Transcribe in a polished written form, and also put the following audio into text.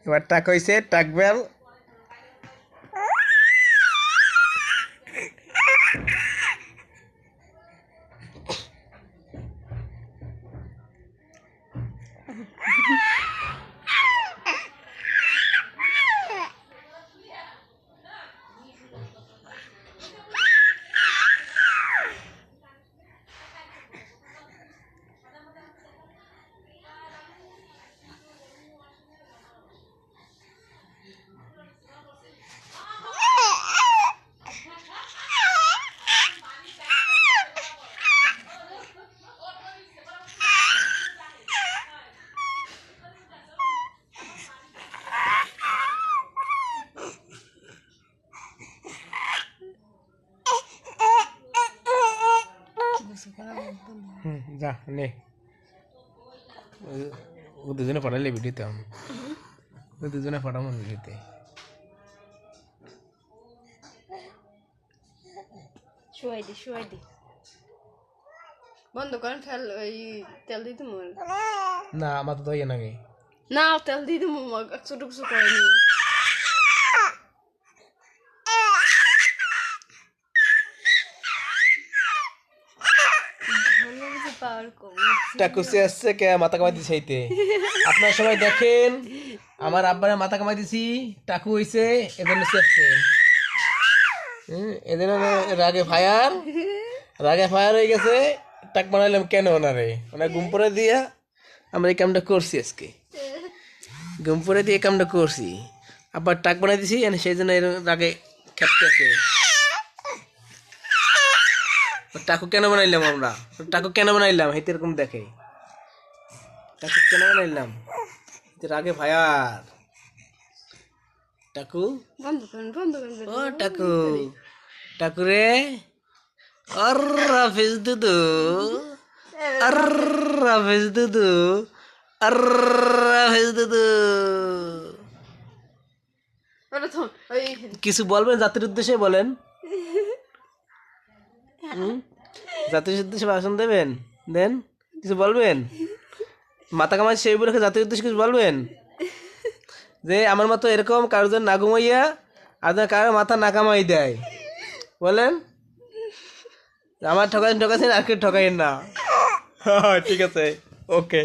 এবার টাক হইছে টাক বেল। যা নে ও দুজনে পড়াইলে ভিডিওতে ও দুজনে পড়াবো ভিডিওতে। শুয়াই দি বন্ধ করেন ফেল ওই তেল দিতে মর না আমার তো দইয়ে নাগে না তেল দিতে মর ছোট কিছু করেনি টাকুসে আসছে কে মাথা কামাই দিছে এইতে। আপনারা সবাই দেখেন আমার আব্বারে মাথা কামাই দিছি টাকু হইছে এজন্য আসছে। এজন্য রাগে ফায়ার হয়ে গেছে। টাক বানাইলাম কেন ওনারে ওনার ঘুম পড়ে দিয়া আমরা এই কামটা করছি আজকে। ঘুম পড়ে দিয়ে এই কামটা করছি আবার টাক বানাই দিছি সেই জন্য এর রাগে খেপতেছে। টাকু কেন বানাইলাম আমরা টাকু কেন বানাইলাম হেতে এরকম দেখে টাকু কেন বানাইলাম রাগে ভায়ার টাকু বন্ধ করেন ও টাকু টাকু রে আর রাফিজ দুদু আর রাফিজ দুদু আর রাফিজ দুদু কিছু বলবেন জাতির উদ্দেশ্যে বলেন। জাতির উদ্দেশ্যে ভাষণ দেবেন দেন কিছু বলবেন। মাথা কামাই সেই বলে জাতির উদ্দেশ্যে কিছু বলবেন যে আমার মতো এরকম কারোর জন্য না ঘুমাইয়া আপনার কারো মাথা না কামাই দেয় বলেন। আমার ঠকাছেন আর কেউ ঠকাইন না। ঠিক আছে ওকে।